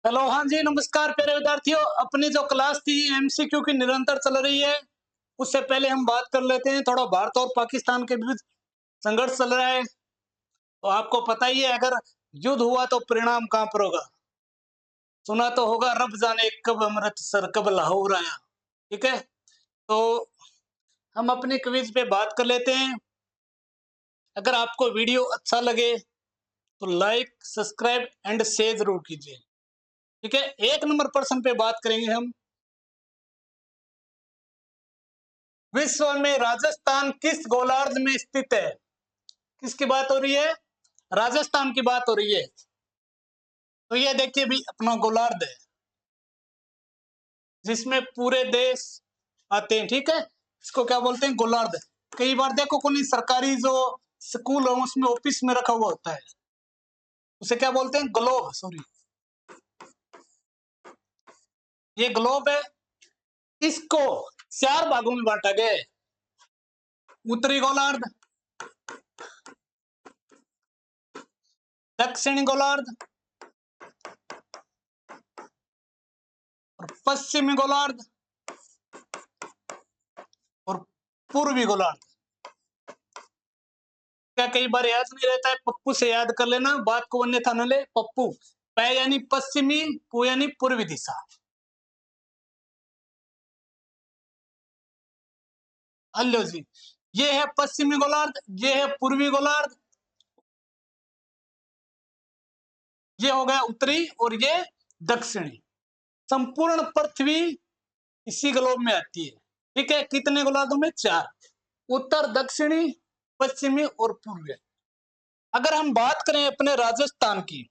Hello, हाँ जी, नमस्कार प्यारे विद्यार्थियों। अपनी जो क्लास थी एमसीक्यू की निरंतर चल रही है। उससे पहले हम बात कर लेते हैं, थोड़ा भारत और पाकिस्तान के बीच संघर्ष चल रहा है। तो आपको पता ही है, अगर युद्ध हुआ तो परिणाम कहाँ पर होगा। सुना तो होगा, रब जाने कब अमृतसर कब लाहौर आया। ठीक है, तो हम अपने क्विज पे बात कर लेते हैं। अगर आपको वीडियो अच्छा लगे तो लाइक, सब्सक्राइब एंड शेयर जरूर कीजिए। ठीक है, एक नंबर प्रश्न पे बात करेंगे हम। विश्व में राजस्थान किस गोलार्ध में स्थित है? किसकी बात हो रही है? राजस्थान की बात हो रही है। तो ये देखिए भी अपना गोलार्ध है, जिसमें पूरे देश आते हैं। ठीक है, इसको क्या बोलते हैं? गोलार्ध। कई बार देखो कोई सरकारी जो स्कूल हो उसमें ऑफिस में रखा हुआ होता है, उसे क्या बोलते हैं? ग्लोब, सॉरी, ये ग्लोब है। इसको चार भागों में बांटा गया है। उत्तरी गोलार्ध, दक्षिणी गोलार्ध और पश्चिमी गोलार्ध और पूर्वी गोलार्ध। क्या कई बार याद नहीं रहता है? पप्पू से याद कर लेना, बात को अन्यथा न ले। पप्पू, पै यानी पश्चिमी, पू यानी पूर्वी दिशा। हल्लो जी, ये है पश्चिमी गोलार्ध, ये है पूर्वी गोलार्ध, ये हो गया उत्तरी और ये दक्षिणी। संपूर्ण पृथ्वी इसी ग्लोब में आती है। ठीक है, कितने गोलार्धों में? चार, उत्तर, दक्षिणी, पश्चिमी और पूर्वी। अगर हम बात करें अपने राजस्थान की,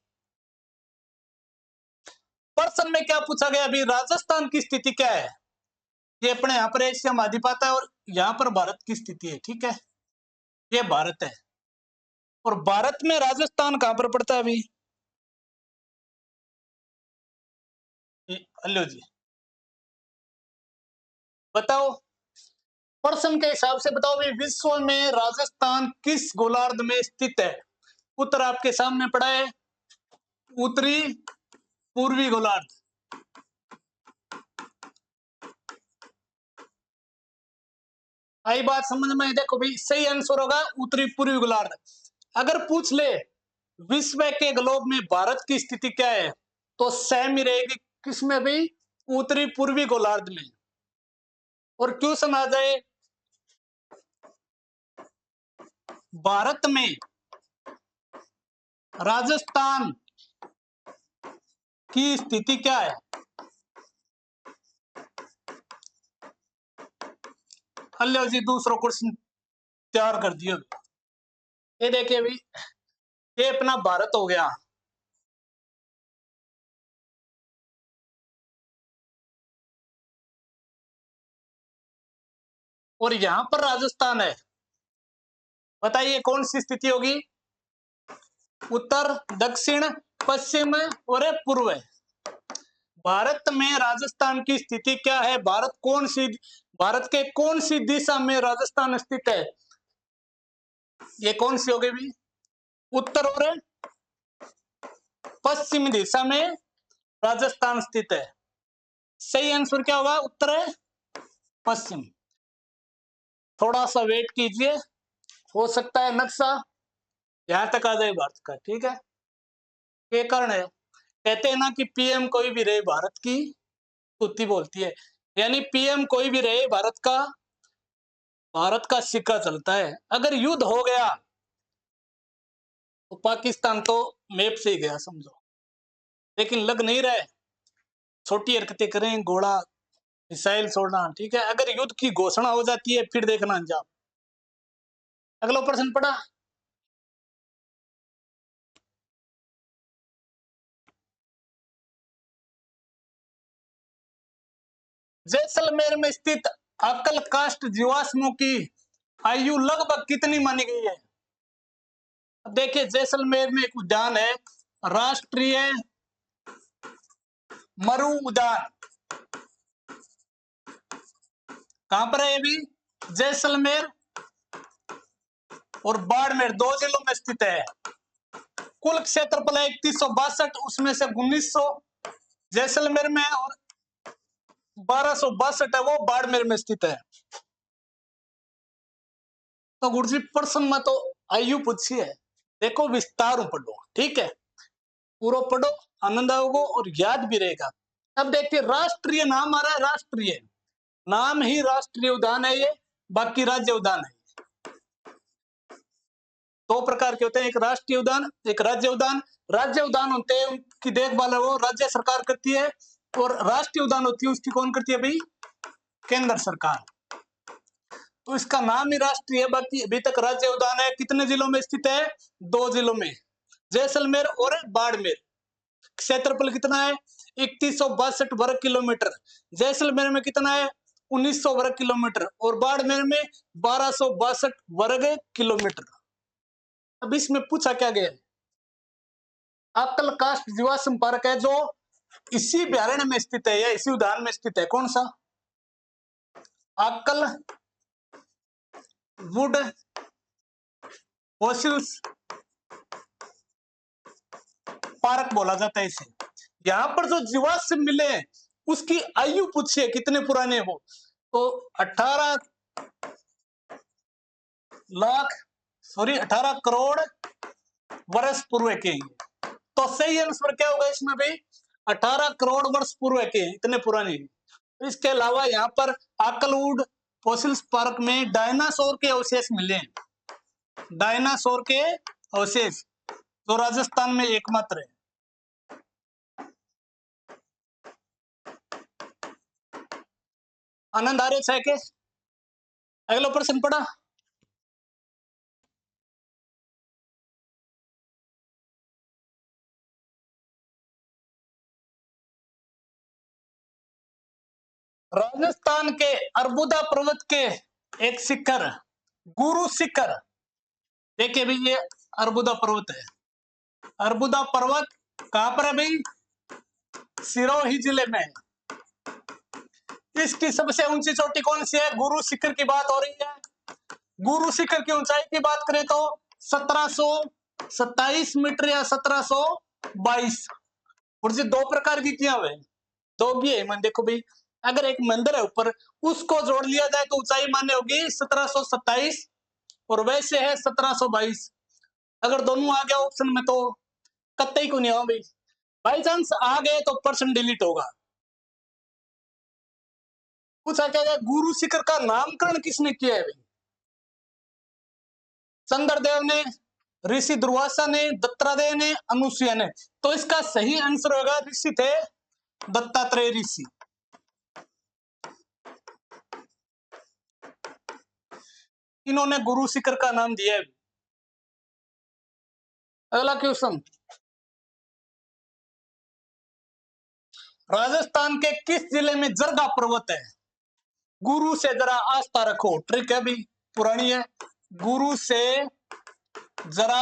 प्रश्न में क्या पूछा गया? अभी राजस्थान की स्थिति क्या है? ये अपने यहाँ पर एशिया महाद्वीप आता है और यहाँ पर भारत की स्थिति है। ठीक है, ये भारत है और भारत में राजस्थान कहां पर पड़ता है अभी? हेलो जी, बताओ, प्रश्न के हिसाब से बताओ भी, विश्व में राजस्थान किस गोलार्ध में स्थित है? उत्तर आपके सामने पड़ा है, उत्तरी पूर्वी गोलार्ध। आई बात समझ में? देखो भाई, सही आंसर होगा उत्तरी पूर्वी गोलार्ध। अगर पूछ ले विश्व के ग्लोब में भारत की स्थिति क्या है, तो सेम ही रहेगी। किसमें भाई? उत्तरी पूर्वी गोलार्ध में। और क्वेश्चन आ जाए भारत में राजस्थान की स्थिति क्या है, हेलो जी, दूसरा क्वेश्चन तैयार कर दिया। ये देखिए भाई, ये अपना भारत हो गया, और यहां पर राजस्थान है। बताइए कौन सी स्थिति होगी? उत्तर, दक्षिण, पश्चिम और पूर्व। भारत में राजस्थान की स्थिति क्या है? भारत के कौन सी दिशा में राजस्थान स्थित है? ये कौन सी होगी भी? उत्तर और पश्चिमी दिशा में राजस्थान स्थित है। सही आंसर क्या होगा? उत्तर है पश्चिम। थोड़ा सा वेट कीजिए, हो सकता है नक्शा यहां तक आ जाए भारत का। ठीक है, ये कारण है, कहते हैं ना कि पीएम कोई भी रहे भारत की स्तुति बोलती है। यानी पीएम कोई भी रहे भारत का सिक्का चलता है। अगर युद्ध हो गया तो पाकिस्तान तो मैप से ही गया समझो। लेकिन लग नहीं रहा है, छोटी हरकतें करें, घोड़ा मिसाइल छोड़ना। ठीक है, अगर युद्ध की घोषणा हो जाती है फिर देखना अंजाम। अगला प्रश्न पढ़ा। जैसलमेर में स्थित अक्कल कास्ट जीवाश्मों की आयु लगभग कितनी मानी गई है? अब देखिए, जैसलमेर में एक उद्यान है, राष्ट्रीय मरु उद्यान। कहां पर है ये भी? जैसलमेर और बाड़मेर, दो जिलों में स्थित है। कुल क्षेत्रफल है 3162, उसमें से 1900 जैसलमेर में, और 1262 है वो बाड़मेर में स्थित है। तो गुरुजी प्रश्न में तो आयु पूछी है, देखो विस्तार पढ़ो, ठीक है, पूरा पढ़ो, आनंद आओगे और याद भी रहेगा। अब देखिए राष्ट्रीय नाम आ रहा है, राष्ट्रीय नाम ही राष्ट्रीय उद्यान है ये, बाकी राज्य उद्यान है। दो प्रकार के होते हैं, एक राष्ट्रीय उद्यान, एक राज्य उद्यान। राज्य उद्यान होते हैं उनकी देखभाल है वो राज्य सरकार करती है, और राष्ट्रीय उद्यान होती है उसकी कौन करती है भाई, केंद्र सरकार। तो इसका नाम ही राष्ट्रीय है, बाकी अभी तक राज्य उद्यान है। कितने जिलों में स्थित है, 2 जिलों में, जैसलमेर और बाड़मेर। क्षेत्रफल कितना है, 3162 वर्ग किलोमीटर। जैसलमेर में कितना है, 1900 वर्ग किलोमीटर, और बाड़मेर में 1262 वर्ग किलोमीटर। अब इसमें पूछा क्या गया है, अक्कल कास्ट जीवाश्म पार्क है जो इसी अभ्यारण्य में स्थित है, या इसी उद्यान में स्थित है। कौन सा, अक्कल वुड फॉसिल्स पार्क बोला जाता है इसे। यहाँ पर जो जीवाश्म मिले उसकी आयु पूछी है, कितने पुराने हो, तो 18 करोड़ वर्ष पूर्व के। तो सही आंसर क्या होगा इसमें भाई, 18 करोड़ वर्ष पूर्व के, इतने पुराने। इसके अलावा यहाँ पर आकलवुड फॉसिल्स पार्क में डायनासोर के अवशेष मिले हैं, डायनासोर के अवशेष, जो राजस्थान में एकमात्र है। आनंद आ रहे है के, अगला प्रश्न पढ़ा। राजस्थान के अरबुदा पर्वत के एक शिखर, गुरु शिखर, देखिए भाई ये अरबुदा पर्वत है। अरबुदा पर्वत कहां पर है भाई, सिरोही जिले में। इसकी सबसे ऊंची चोटी कौन सी है, गुरु शिखर की बात हो रही है। गुरु शिखर की ऊंचाई की बात करें तो 1727 मीटर या 1722। और जी दो प्रकार की किया हुए, दो भी है मन, देखो भाई अगर एक मंदिर है ऊपर, उसको जोड़ लिया जाए तो ऊंचाई मान्य होगी 1727, और वैसे है 1722। अगर दोनों आ गया ऑप्शन में तो कतई को नहीं हो भाई, बाई चांस आ गए तो पर्सन डिलीट होगा। पूछा क्या है, गुरु शिखर का नामकरण किसने किया है भाई, चंद्रदेव ने, ऋषि दुर्वासा ने, दत्तात्रेय ने, अनुसुईया ने। तो इसका सही आंसर होगा ऋषि थे, दत्तात्रेय ऋषि। इन्होंने गुरु शिखर का नाम दिया है। अगला क्वेश्चन, राजस्थान के किस जिले में जरगा पर्वत है। गुरु से जरा आस्था रखो, ट्रिक है भी पुरानी है, गुरु से जरा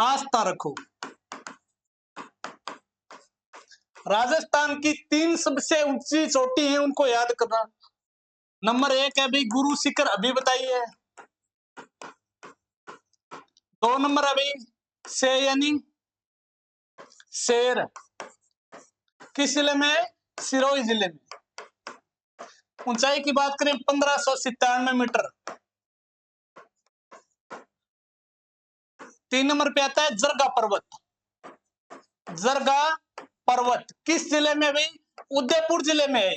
आस्था रखो। राजस्थान की 3 सबसे ऊंची चोटी है, उनको याद करना। नंबर 1 है भाई गुरु शिखर, अभी बताइए। 2 नंबर है भाई से यानी शेर, किस जिले में, सिरोही जिले में। ऊंचाई की बात करें 1597 मीटर। 3 नंबर पे आता है जरगा पर्वत। जरगा पर्वत किस जिले में भाई, उदयपुर जिले में है।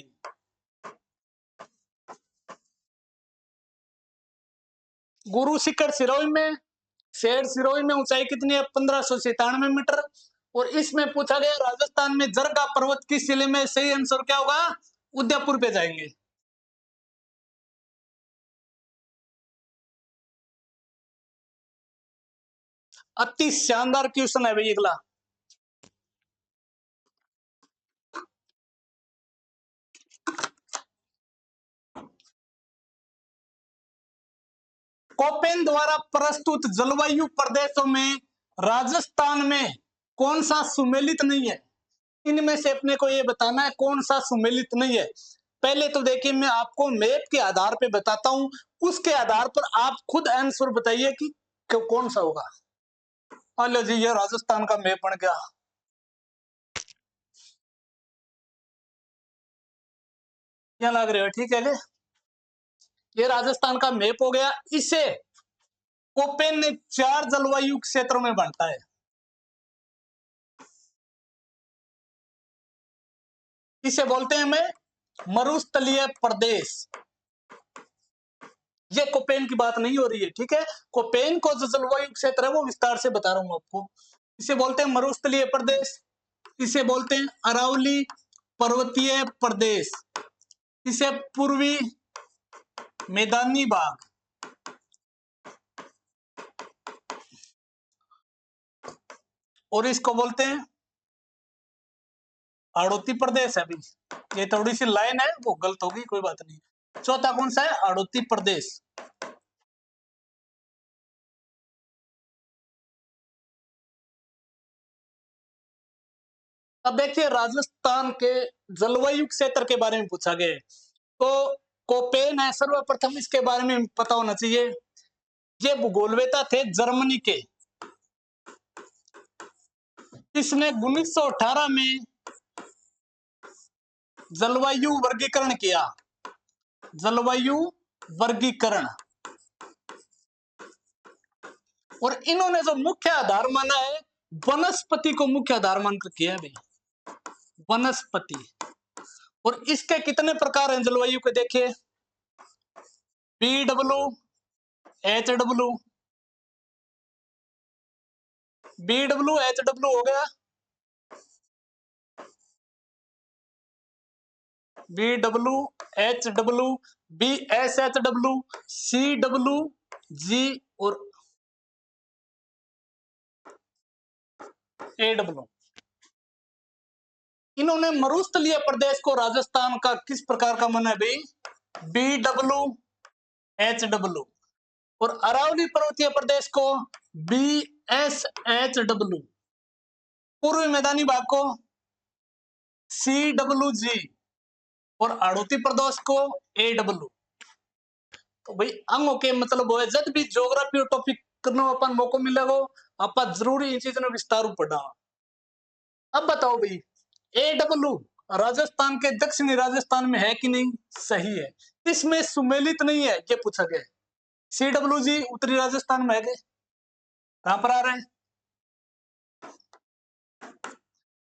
गुरु शिखर सिरोही में, शेर सिरोही में, ऊंचाई कितनी है 1597 मीटर। और इसमें पूछा गया राजस्थान में जरगा पर्वत किस जिले में, सही आंसर क्या होगा, उदयपुर पे जाएंगे। अति शानदार क्वेश्चन है भाई अगला। कोपेन द्वारा प्रस्तुत जलवायु प्रदेशों में राजस्थान में कौन सा सुमेलित नहीं है। इनमें से अपने को ये बताना है कौन सा सुमेलित नहीं है। पहले तो देखिए मैं आपको मैप के आधार पे बताता हूं, उसके आधार पर आप खुद आंसर बताइए कि कौन सा होगा। मान लो जी ये राजस्थान का मैप बन गया, क्या लग रहे हो? ठीक है। ये राजस्थान का मैप हो गया। इसे कोपेन ने 4 जलवायु क्षेत्रों में बांटा है। इसे बोलते हैं हमें मरुस्थलीय प्रदेश। ये कोपेन की बात नहीं हो रही है, ठीक है। कोपेन को जो जलवायु क्षेत्र है वो विस्तार से बता रहा हूं आपको। इसे बोलते हैं मरुस्थलीय प्रदेश, इसे बोलते हैं अरावली पर्वतीय प्रदेश, इसे पूर्वी मैदानी भाग, और इसको बोलते हैं हाड़ौती प्रदेश है। अभी ये थोड़ी सी लाइन है वो गलत होगी, कोई बात नहीं। चौथा कौन सा है? हाड़ौती प्रदेश। अब देखिए राजस्थान के जलवायु क्षेत्र के बारे में पूछा गया है, तो कोपेन है सर्वप्रथम, इसके बारे में पता होना चाहिए। ये भूगोलवेता थे जर्मनी के। इसने 1918 में जलवायु वर्गीकरण किया। जलवायु वर्गीकरण, और इन्होंने जो मुख्य आधार माना है वनस्पति को मुख्य आधार मानकर किया है भाई, वनस्पति। और इसके कितने प्रकार हैं जलवायु के? देखिए BW, HW, BW HW हो गया, BW HW, BSHW, CW, G और AW। इन्होंने मरुस्थलीय प्रदेश को राजस्थान का किस प्रकार का माना है भाई? BW HW, और अरावली पर्वतीय प्रदेश को BSHW, पूर्वी मैदानी भाग को CWG, और हाड़ौती प्रदेश को AW। तो भाई अंगों के मतलब है जब भी ज्योग्राफी टॉपिक करने अपन मौको मिलेगा आप जरूरी इन चीजों विस्तार पढ़ा। अब बताओ भाई AW राजस्थान के दक्षिणी राजस्थान में है कि नहीं? सही है। इसमें सुमेलित नहीं है, ये पूछा गया। CWG उत्तरी राजस्थान में है क्या? कहां पर आ रहे हैं?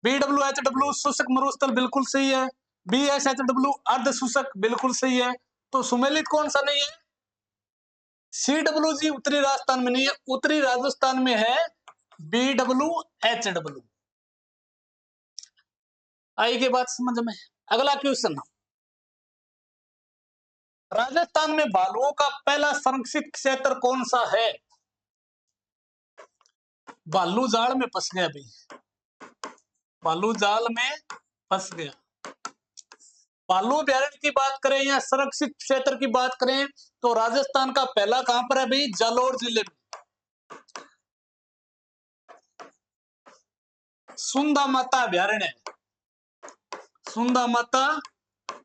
BWHW शुष्क मरुस्थल बिल्कुल सही है। BSHW अर्ध शुष्क बिल्कुल सही है। तो सुमेलित कौन सा नहीं है? CWG उत्तरी राजस्थान में नहीं है, उत्तरी राजस्थान में है BWHW। आई की बात समझ में? अगला क्वेश्चन, राजस्थान में भालुओं का पहला संरक्षित क्षेत्र कौन सा है? भालू जाल में फंस गया भाई, भालू जाल में फंस गया। भालू अभ्यारण्य की बात करें या संरक्षित क्षेत्र की बात करें तो राजस्थान का पहला कहां पर है भाई? जालोर जिले में, सुंदा माता अभ्यारण्य। सुंदा माता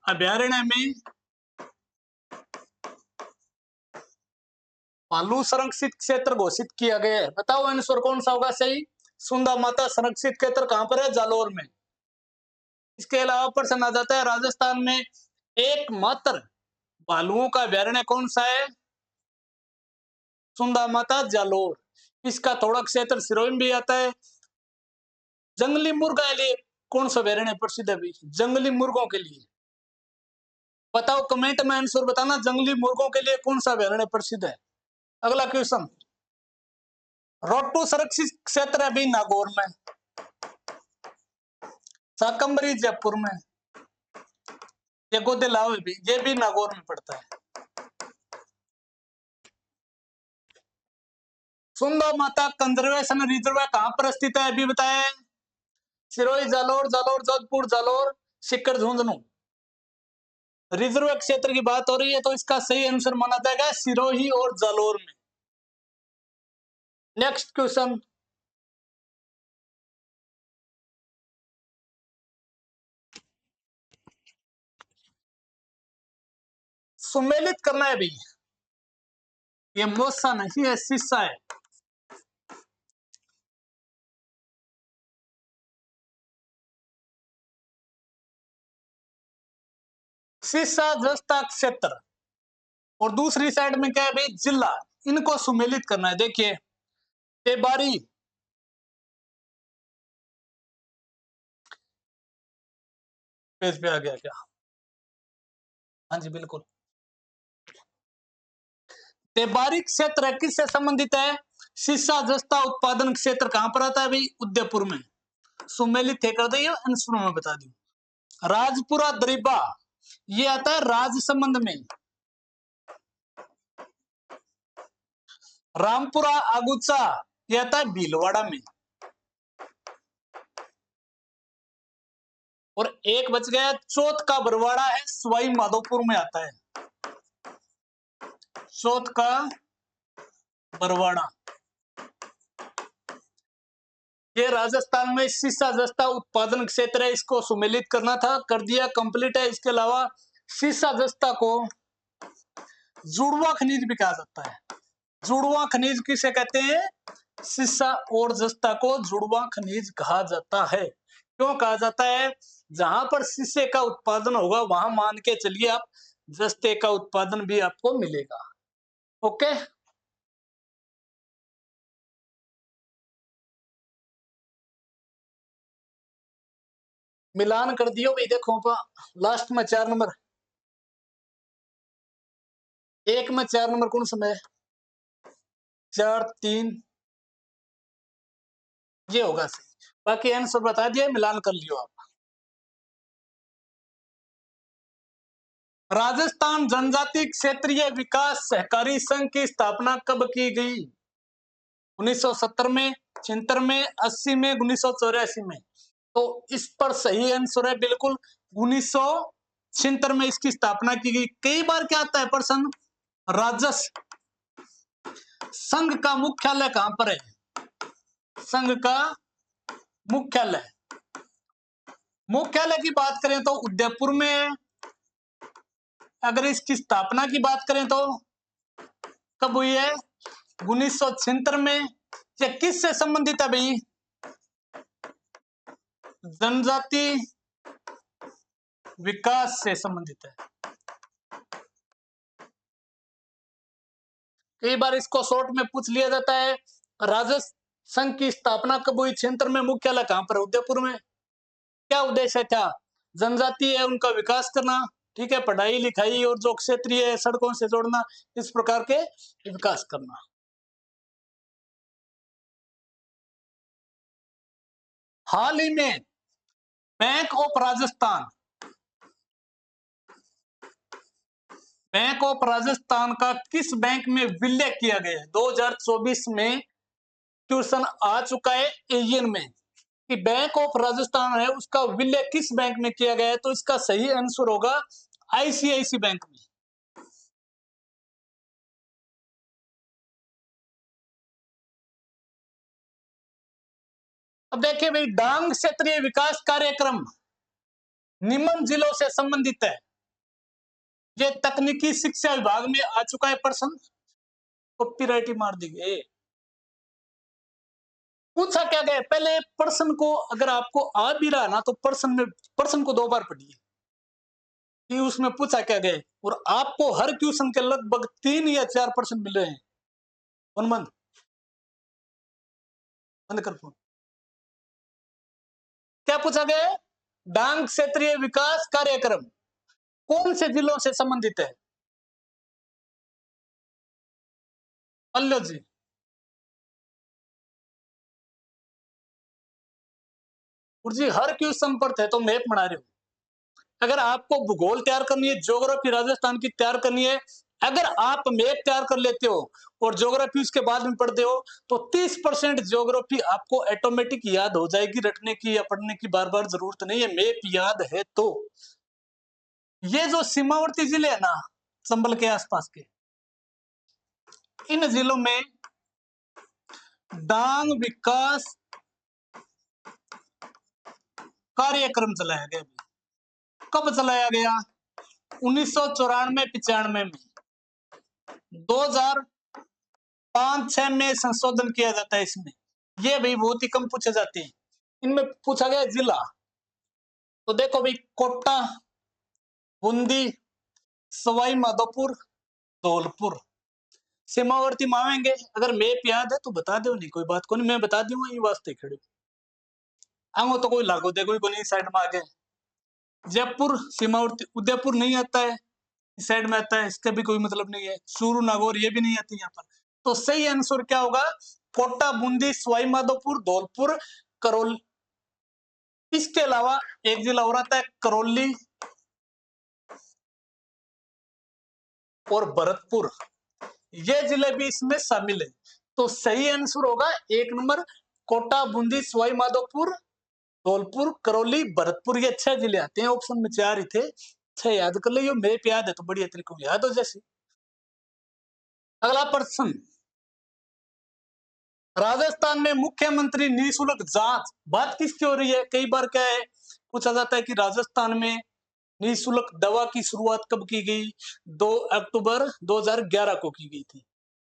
अभ्यारण्य में भालू संरक्षित क्षेत्र घोषित किया गया है। बताओ आंसर कौन सा होगा सही? सुंदा माता संरक्षित क्षेत्र कहां पर है? जालोर में। इसके अलावा प्रश्न आ जाता है राजस्थान में एकमात्र भालुओं का अभ्यारण्य कौन सा है? सुंदा माता जालोर। इसका थोड़ा क्षेत्र सिरोही में भी आता है। जंगली मुर्गा के लिए कौन सा अभ्यारण्य प्रसिद्ध है भाई? जंगली मुर्गों के लिए बताओ, कमेंट में आंसर बताना, जंगली मुर्गों के लिए कौन सा अभ्यारण्य प्रसिद्ध है। अगला क्वेश्चन, रोटू संरक्षित क्षेत्र है भाई नागौर में, शाकंभरी जयपुर में, ये गोदेलाव है भी, ये भी नागौर में पड़ता है। सुंदा माता कंजर्वेशन रिजर्व कहां पर स्थित है अभी बताया? सिरोही, जालोर, जालोर जोधपुर, जालोर सिक्कर झुंझुनू। रिजर्व क्षेत्र की बात हो रही है तो इसका सही आंसर माना जाएगा सिरोही और जालोर में। नेक्स्ट क्वेश्चन, सुमेलित करना है भाई। ये मोसा नहीं है, शीशा है। सिरसा जस्ता क्षेत्र, और दूसरी साइड में क्या है भाई, जिला। इनको सुमेलित करना है। देखिए तेबारी, पेज पे आ गया क्या? हाँ जी बिल्कुल। तेबारी क्षेत्र किससे संबंधित है? सीसा जस्ता उत्पादन क्षेत्र कहां पर आता है भाई? उदयपुर में। सुमेलित है कर दिए, आंसर में बता दी। राजपुरा दरिबा ये आता है राजसमंद में। रामपुरा आगुचा ये आता है भीलवाड़ा में। और एक बच गया, चौथ का बरवाड़ा है, सवाई माधोपुर में आता है। चौथ का बरवाड़ा ये राजस्थान में सीसा जस्ता उत्पादन क्षेत्र है, इसको सुमेलित करना था, कर दिया, कंप्लीट है। इसके अलावा सीसा जस्ता को जुड़वा खनिज भी कहा जाता है। जुड़वा खनिज किसे कहते हैं? सीसा और जस्ता को जुड़वा खनिज कहा जाता है। क्यों कहा जाता है? जहां पर शीशे का उत्पादन होगा वहां मान के चलिए आप जस्ते का उत्पादन भी आपको मिलेगा। ओके, मिलान कर दियो भाई। देखो लास्ट में 4 नंबर, एक में 4 नंबर कौन सा है? 4 3 ये होगा सही। बाकी आंसर बता दिया, मिलान कर लियो आप। राजस्थान जनजाति क्षेत्रीय विकास सहकारी संघ की स्थापना कब की गई? 1970 में, 76 में, 80 में, 1984 में। तो इस पर सही आंसर है बिल्कुल 1976 में इसकी स्थापना की गई। कई बार क्या आता है प्रश्न, राजस्व संघ का मुख्यालय कहां पर है? संघ का मुख्यालय, मुख्यालय की बात करें तो उदयपुर में है। अगर इसकी स्थापना की बात करें तो कब हुई है? 1976 में। ये किससे संबंधित है भाई? जनजाति विकास से संबंधित है। कई बार इसको शॉर्ट में पूछ लिया जाता है, राजस्व संघ की स्थापना कब हुई? 76 में। मुख्यालय कहां पर? उदयपुर में। क्या उद्देश्य था? जनजाति है उनका विकास करना, ठीक है, पढ़ाई लिखाई और जो क्षेत्रीय सड़कों से जोड़ना, इस प्रकार के विकास करना। हाल ही में bank of Rajasthan, bank of Rajasthan का किस बैंक में विलय किया गया है? 2024 में क्वेश्चन आ चुका है एशियन में कि बैंक ऑफ राजस्थान है उसका विलय किस बैंक में किया गया है? तो इसका सही आंसर होगा आईसीआईसी बैंक में। अब देखिए भाई, डांग क्षेत्रीय विकास कार्यक्रम निम्न जिलों से संबंधित है। ये तकनीकी शिक्षा विभाग में आ चुका है प्रश्न, कॉपीराइट ही मार दी गई। पूछा क्या गया पहले प्रश्न को, अगर आपको आ भी रहा ना तो प्रश्न को 2 बार पढ़िए कि उसमें पूछा क्या गया। और आपको हर क्वेश्चन के लगभग 3 या 4 प्रश्न मिल रहे हैं। बंद बंद कर फोन। क्या पूछा गया? डांग क्षेत्रीय विकास कार्यक्रम कौन से जिलों से संबंधित है? अल्लो जी, जी हर क्वेश्चन पर थे तो मैप बना रहे हो। अगर आपको भूगोल तैयार करनी है, ज्योग्राफी राजस्थान की तैयार करनी है, अगर आप मैप तैयार कर लेते हो और ज्योग्राफी उसके बाद में पढ़ते हो तो 30% ज्योग्राफी आपको ऑटोमेटिक याद हो जाएगी। रटने की या पढ़ने की बार बार जरूरत नहीं है, मैप याद है तो। ये जो सीमावर्ती जिले है ना संबल के आसपास के, इन जिलों में डांग विकास कार्यक्रम चलाया गया। कब चलाया गया? 1994 95 में। 2005 6 में संशोधन किया जाता है इसमें। ये भी बहुत ही कम पूछे जाते हैं। इनमें पूछा गया जिला, तो देखो भाई कोटा, बूंदी, सवाई माधोपुर, धौलपुर। सीमावर्ती मावेंगे, अगर मैप याद है तो बता दो, नहीं कोई बात को नहीं, मैं बता दूंगा ये वास्ते खड़े आंगो तो कोई लागो दे कोई साइड में आगे। जयपुर सीमावर्ती, उदयपुर नहीं आता है, इस साइड में आता है, इसका भी कोई मतलब नहीं है। चूरू नागौर ये भी नहीं आती यहाँ पर। तो सही आंसर क्या होगा? कोटा, बूंदी, सवाई माधोपुर, धौलपुर, करौली। इसके अलावा एक जिला और आता है करौली और भरतपुर, ये जिले भी इसमें शामिल है। तो सही आंसर होगा एक नंबर, कोटा, बूंदी, सवाई माधोपुर, धौलपुर, करौली, भरतपुर, ये 6 जिले आते हैं। ऑप्शन में 4 ही थे, 6 याद कर लियो। मैप याद है तो बढ़िया तरीके से याद हो जैसे। अगला प्रश्न, राजस्थान में मुख्यमंत्री निःशुल्क जांच, बात किसकी हो रही है? कई बार क्या है पूछा जाता है कि राजस्थान में निःशुल्क दवा की शुरुआत कब की गई? 2 अक्टूबर 2011 को की गई थी।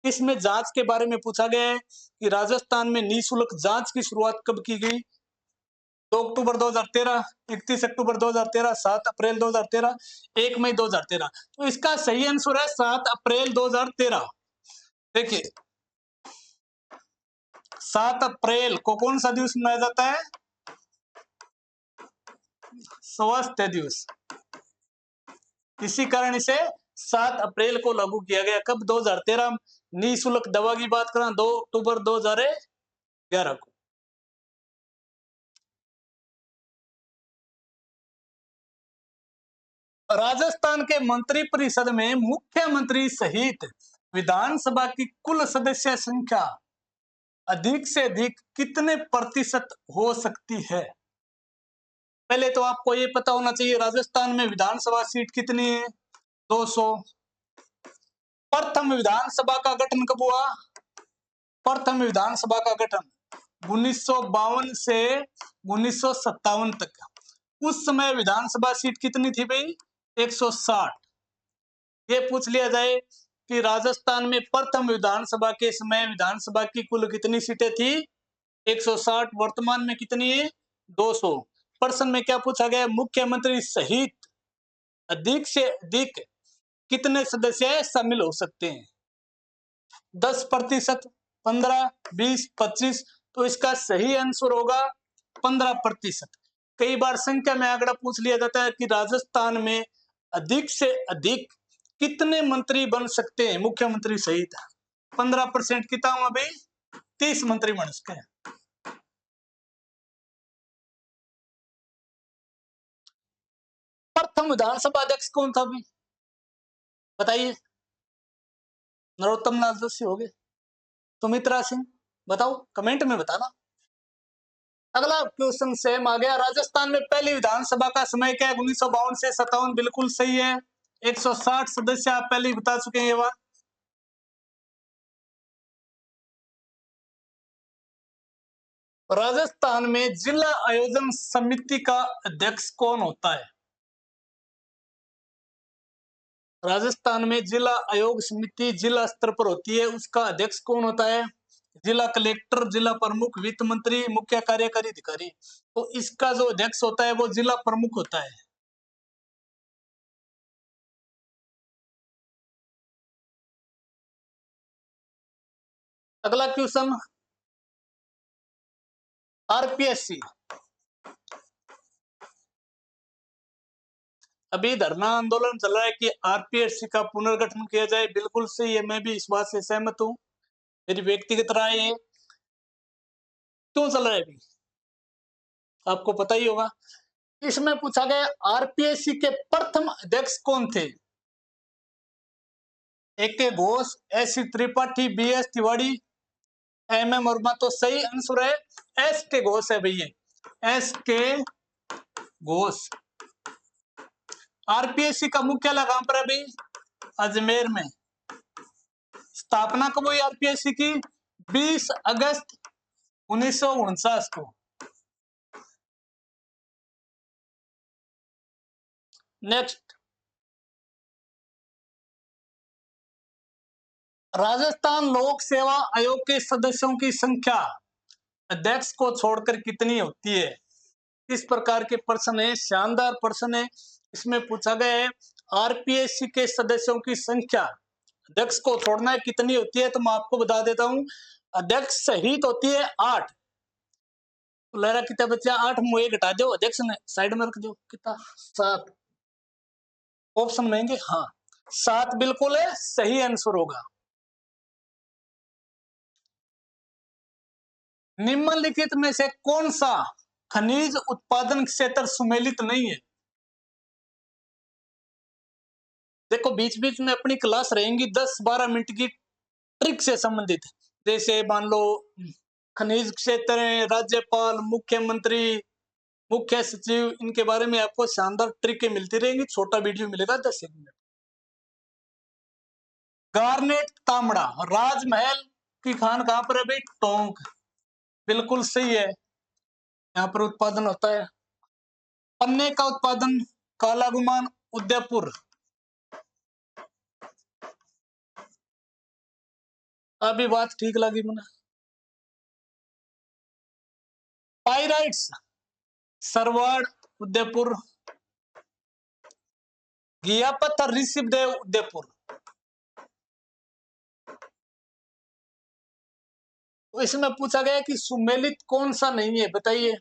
इसमें जांच के बारे में पूछा गया है कि राजस्थान में निःशुल्क जांच की शुरुआत कब की गई? 2 अक्टूबर 2013, 31 अक्टूबर 2013, 7 अप्रैल 2013, 1 मई 2013। तो इसका सही आंसर है 7 अप्रैल 2013। देखिए 7 अप्रैल को कौन सा दिवस मनाया जाता है? स्वास्थ्य दिवस। इसी कारण इसे 7 अप्रैल को लागू किया गया। कब? 2013। निःशुल्क दवा की बात करें 2 अक्टूबर 2011 को। राजस्थान के मंत्रिपरिषद में मुख्यमंत्री सहित विधानसभा की कुल सदस्य संख्या अधिक से अधिक कितने प्रतिशत हो सकती है? पहले तो आपको ये पता होना चाहिए राजस्थान में विधानसभा सीट कितनी है? 200। प्रथम विधानसभा का गठन कब हुआ? प्रथम विधानसभा का गठन 1952 से 1957 तक। उस समय विधानसभा सीट कितनी थी भाई? 160। ये पूछ लिया जाए कि राजस्थान में प्रथम विधानसभा के समय विधानसभा की कुल कितनी सीटें थी? 160। वर्तमान में कितनी है? 200। प्रश्न में क्या पूछा गया? मुख्यमंत्री सहित अधिक से अधिक कितने सदस्य शामिल हो सकते हैं? 10%, 15, 20, 25। तो इसका सही आंसर होगा 15%। कई बार संख्या में आंकड़ा पूछ लिया जाता है कि राजस्थान में अधिक से अधिक कितने मंत्री बन सकते हैं मुख्यमंत्री सहित? 15% कितना हुआ भाई? 30 मंत्री बन सकते हैं। प्रथम विधानसभा अध्यक्ष कौन था भाई? बताइए। नरोत्तम लाल जोशी हो गए। सुमित्रा सिंह, बताओ कमेंट में बताना। अगला क्वेश्चन सेम आ गया। राजस्थान में पहली विधानसभा का समय क्या है? 1952 से 57। बिल्कुल सही है। 160 सदस्य, आप पहले ही बता चुके हैं ये बात। राजस्थान में जिला आयोजन समिति का अध्यक्ष कौन होता है? राजस्थान में जिला आयोग समिति जिला स्तर पर होती है, उसका अध्यक्ष कौन होता है? जिला कलेक्टर, जिला प्रमुख, वित्त मंत्री, मुख्य कार्यकारी अधिकारी। तो इसका जो अध्यक्ष होता है वो जिला प्रमुख होता है। अगला क्वेश्चन, आरपीएससी। अभी धरना आंदोलन चल रहा है कि आरपीएससी का पुनर्गठन किया जाए। बिल्कुल सही है, मैं भी इस बात से सहमत हूं। मेरी व्यक्तिगत राय है। क्यों चल रहा है अभी आपको पता ही होगा। इसमें पूछा गया आरपीएससी के प्रथम अध्यक्ष कौन थे? A K Ghosh, S C Tripathi, B S Tiwari, M M Verma. तो सही आंसर है एस के घोष है भैया, एस के घोष। आरपीएससी का मुख्यालय कहां पर है भाई? अजमेर में। स्थापना कब हुई आरपीएससी की? 20 अगस्त 1949 को। नेक्स्ट, राजस्थान लोक सेवा आयोग के सदस्यों की संख्या अध्यक्ष को छोड़कर कितनी होती है? इस प्रकार के प्रश्न है, शानदार प्रश्न है। इसमें पूछा गया है आरपीएससी के सदस्यों की संख्या अध्यक्ष को छोड़ना है कितनी होती है, तो मैं आपको बता देता हूं। अध्यक्ष सहित होती है 8। तो लहरा कितना बच्चा 8 मुझे घटा दो, अध्यक्ष ने साइड में रख दो, कितना 7। ऑप्शन रहेंगे हाँ 7 बिल्कुल है सही आंसर होगा। निम्नलिखित में से कौन सा खनिज उत्पादन क्षेत्र सुमेलित नहीं है? देखो बीच बीच में अपनी क्लास रहेंगी 10-12 मिनट की ट्रिक से संबंधित, जैसे मान लो खनिज क्षेत्र है, राज्यपाल, मुख्यमंत्री, मुख्य सचिव, इनके बारे में आपको शानदार ट्रिकें मिलती रहेंगी। छोटा वीडियो मिलेगा 10 मिनट। गार्नेट तांबड़ा राजमहल की खान कहां पर है भाई? टोंक, बिल्कुल सही है, यहाँ पर उत्पादन होता है। पन्ने का उत्पादन काला गुमान उदयपुर। अभी बात ठीक लगी मुझे। पाइराइट्स सरवाड़ उदयपुर। घिया पत्थर ऋषभ देव उदयपुर। तो इसमें पूछा गया कि सुमेलित कौन सा नहीं है, बताइए।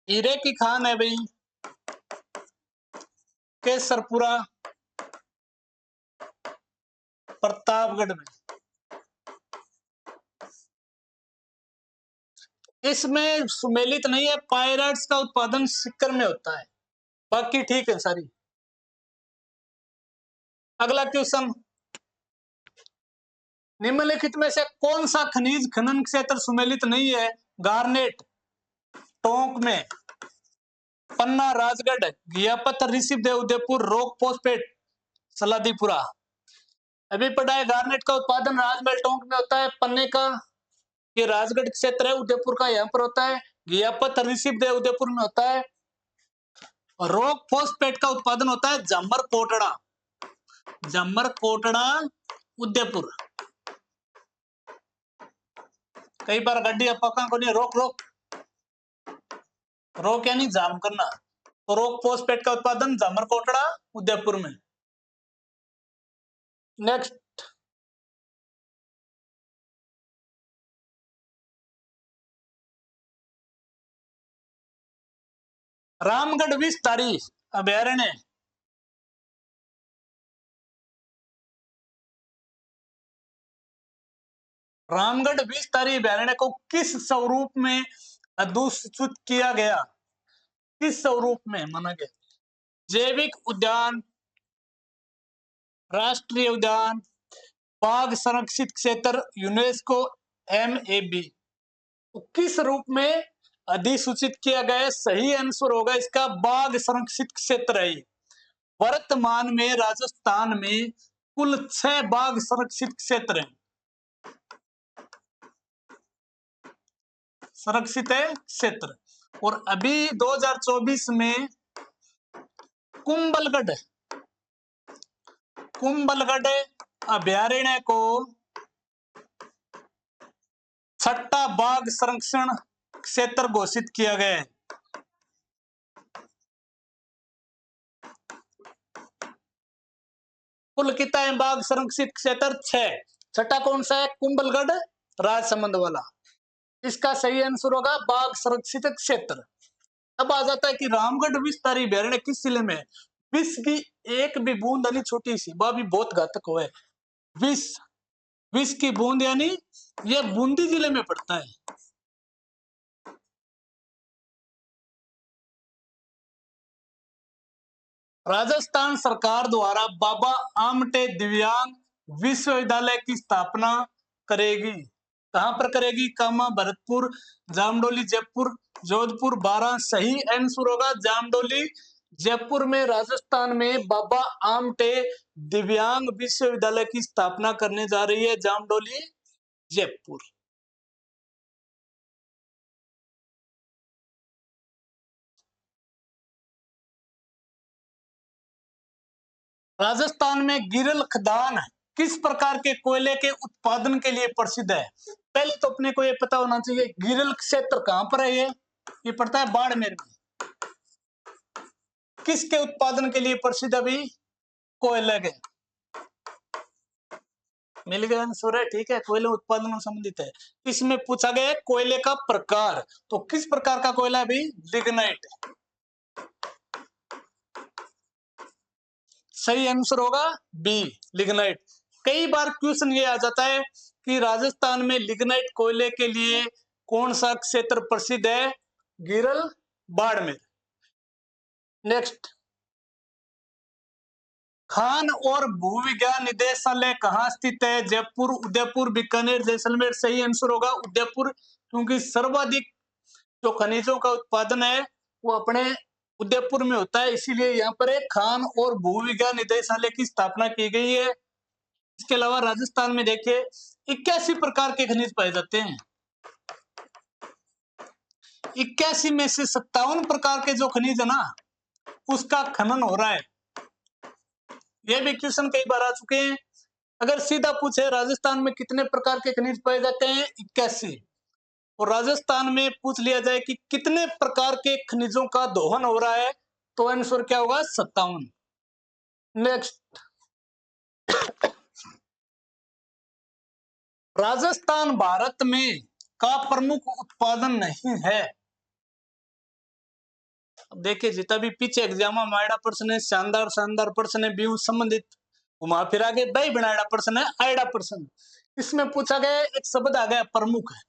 हीरे की खान है भाई केसरपुरा प्रतापगढ़ में। इसमें सुमेलित नहीं है, पायराइट्स का उत्पादन सिक्कर में होता है, बाकी ठीक है सारी। अगला क्वेश्चन, निम्नलिखित में से कौन सा खनिज खनन क्षेत्र सुमेलित नहीं है? गार्नेट टोंक में, पन्ना राजगढ़, घियापत्थर ऋषभ देव उदयपुर, रॉक फॉस्फेट सलादीपुरा। अभी पढ़ा है गार्नेट का उत्पादन राजमहल टोंक में होता है, पन्ने का ये राजगढ़ क्षेत्र है, उदयपुर का यहाँ पर होता है, घियापत्थर ऋषभ देव उदयपुर में होता है। रॉक फॉस्फेट का उत्पादन होता है जामर कोटड़ा, जामर कोटड़ा उदयपुर। कई बार गड्डी पका को नहीं, रोक रोक रोक यानी जाम करना। तो रॉक फॉस्फेट का उत्पादन जामर कोटड़ा उदयपुर में। नेक्स्ट, रामगढ़ विस्तारी अभ्यारण्य रामगढ़ विस्तारी अभ्यारण्य को किस स्वरूप में अधिसूचित किया गया? किस स्वरूप में माना गया? जैविक उद्यान, राष्ट्रीय उद्यान, बाघ संरक्षित क्षेत्र, यूनेस्को, MAB। तो किस रूप में अधिसूचित किया गया? सही आंसर होगा इसका बाघ संरक्षित क्षेत्र है। वर्तमान में राजस्थान में कुल 6 बाघ संरक्षित क्षेत्र हैं। संरक्षित है क्षेत्र। और अभी 2024 में कुंभलगढ़ अभ्यारण्य को 6ठा बाघ संरक्षण क्षेत्र घोषित किया गया है। कुल कितना है बाघ संरक्षित क्षेत्र? 6। छठा कौन सा है? कुंभलगढ़ राजसमंद वाला। इसका सही आंसर होगा बाघ संरक्षित क्षेत्र। अब आ जाता है कि रामगढ़ विस्तारी अभ्यारण्य किस जिले में है? विष की एक भी बूंद यानी छोटी सी, वह भी बहुत घातक हो है। विष की बूंद यानी यह बूंदी जिले में पड़ता है। राजस्थान सरकार द्वारा बाबा आमटे दिव्यांग विश्वविद्यालय की स्थापना करेगी। कहां पर करेगी? कामा, भरतपुर, जामडोली, जयपुर, जोधपुर, बारां। सही आंसर होगा जामडोली जयपुर में। राजस्थान में बाबा आमटे दिव्यांग विश्वविद्यालय की स्थापना करने जा रही है जामडोली जयपुर। राजस्थान में गिरल खदान किस प्रकार के कोयले के उत्पादन के लिए प्रसिद्ध है? पहले तो अपने को ये पता होना चाहिए गिरिल क्षेत्र कहां पर है। ये पड़ता है बाड़मेर में। किसके उत्पादन के लिए प्रसिद्ध अभी? कोयले के। मिल गया आंसर है, ठीक है, कोयले उत्पादन संबंधित है। इसमें पूछा गया है कोयले का प्रकार, तो किस प्रकार का कोयला है अभी? लिग्नाइट। सही आंसर होगा बी, लिग्नाइट। कई बार क्वेश्चन ये आ जाता है कि राजस्थान में लिग्नाइट कोयले के लिए कौन सा क्षेत्र प्रसिद्ध है? गिरल, बाड़मेर। नेक्स्ट, खान और भूविज्ञान निदेशालय कहाँ स्थित है? जयपुर, उदयपुर, बीकानेर, जैसलमेर। सही आंसर होगा उदयपुर, क्योंकि सर्वाधिक जो खनिजों का उत्पादन है वो अपने उदयपुर में होता है, इसीलिए यहाँ पर एक खान और भूविज्ञान निदेशालय की स्थापना की गई है। इसके अलावा राजस्थान में देखिए 81 प्रकार के खनिज पाए जाते हैं। 81 में से 57 प्रकार के जो खनिज है ना, उसका खनन हो रहा है। यह भी क्वेश्चन कई बार आ चुके हैं। अगर सीधा पूछे राजस्थान में कितने प्रकार के खनिज पाए जाते हैं? 81। और राजस्थान में पूछ लिया जाए कि कितने प्रकार के खनिजों का दोहन हो रहा है, तो आंसर क्या होगा? 57। नेक्स्ट, राजस्थान भारत में का प्रमुख उत्पादन नहीं है। देखिए जितना भी पीछे एग्जाम में आयडा प्रश्न है, शानदार शानदार प्रश्न है, व्यू संबंधित घुमा फिरा के दही बनाया प्रश्न है, आयडा प्रश्न। इसमें पूछा गया एक शब्द आ गया प्रमुख है।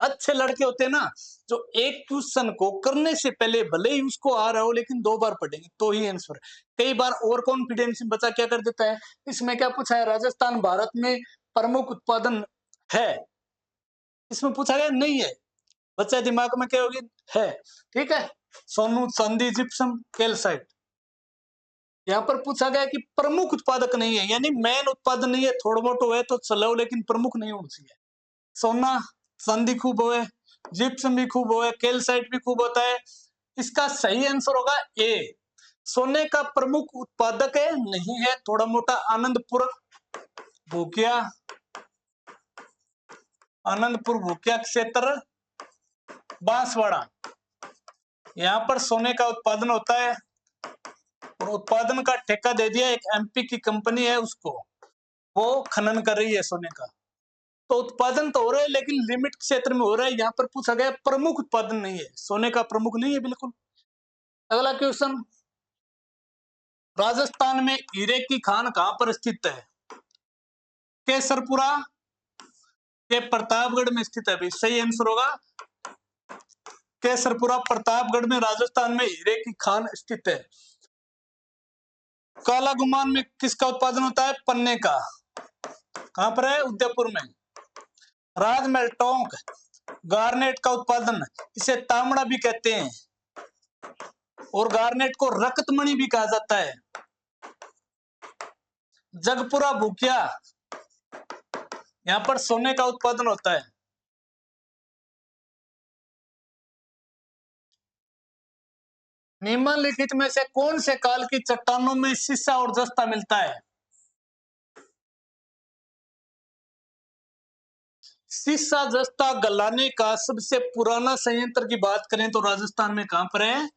अच्छे लड़के होते हैं ना, जो एक क्वेश्चन को करने से पहले भले ही उसको आ रहा हो लेकिन 2 बार पढ़ेंगे तो ही आंसर। कई बार ओवर कॉन्फिडेंस बच्चा क्या कर देता है। इसमें क्या पूछा है? राजस्थान भारत में प्रमुख उत्पादन है। इसमें पूछा गया नहीं है, बच्चा दिमाग में क्या होगी? है, ठीक है। सोनू, चांदी, जिप्सम, कैल्साइट। यहाँ पर पूछा गया कि प्रमुख उत्पादक नहीं है, यानी मेन उत्पादन नहीं है, थोड़ा मोटो है तो चलो, लेकिन प्रमुख नहीं होना चाहिए। सोना चांदी खूब होए, जिप्सम भी खूब होए, कैल्साइट भी खूब होता है। इसका सही आंसर होगा ए, सोने का प्रमुख उत्पादक है नहीं है, थोड़ा मोटा आनंदपुर भूकिया, आनंदपुर भूकिया क्षेत्र, बांसवाड़ा, यहाँ पर सोने का उत्पादन होता है। और उत्पादन का ठेका दे दिया एक एमपी की कंपनी है उसको, वो खनन कर रही है सोने का। तो उत्पादन तो हो रहा है लेकिन लिमिट क्षेत्र में हो रहा है। यहाँ पर पूछा गया प्रमुख उत्पादन नहीं है, सोने का प्रमुख नहीं है बिल्कुल। अगला क्वेश्चन, राजस्थान में हीरे की खान कहां पर स्थित है? केसरपुरा के प्रतापगढ़ में स्थित है। भी सही आंसर होगा केसरपुरा, प्रतापगढ़ में राजस्थान में हीरे की खान स्थित है। काला गुमान में किसका उत्पादन होता है? पन्ने का। कहां पर है? उदयपुर में। राजमहल टोंक गार्नेट का उत्पादन, इसे तांबड़ा भी कहते हैं और गार्नेट को रक्तमणि भी कहा जाता है। जगपुरा भूकिया, यहां पर सोने का उत्पादन होता है। निम्नलिखित में से कौन से काल की चट्टानों में सीसा और जस्ता मिलता है? सीसा जस्ता गलाने का सबसे पुराना संयंत्र की बात करें तो राजस्थान में कहां पर है?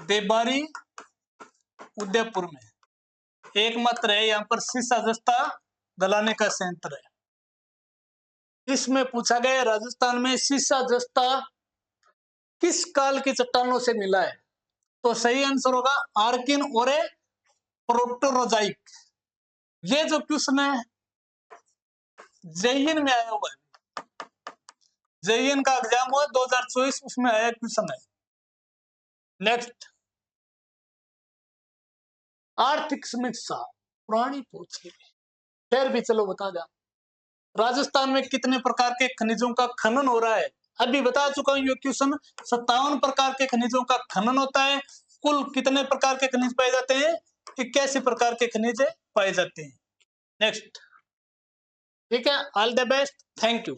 देबारी, उदयपुर में एकमात्र है यहाँ पर सीसा जस्ता गलाने का संयंत्र है। इसमें पूछा गया राजस्थान में सीसा जस्ता किस काल की चट्टानों से मिला है? तो सही आंसर होगा आर्किन और प्रोटोरोजाइक। ये जो क्वेश्चन है जेईएन में आया हुआ है, जेईएन का एग्जाम हुआ 2024, उसमें आया क्वेश्चन है। नेक्स्ट, आर्थिक समीक्षा पुरानी पूछ ली, फिर भी चलो बता दे। राजस्थान में कितने प्रकार के खनिजों का खनन हो रहा है? अभी बता चुका हूं ये क्वेश्चन। 57 प्रकार के खनिजों का खनन होता है। कुल कितने प्रकार के खनिज पाए जाते हैं? 81 प्रकार के खनिज पाए जाते हैं। नेक्स्ट, ठीक है, all the best, thank you.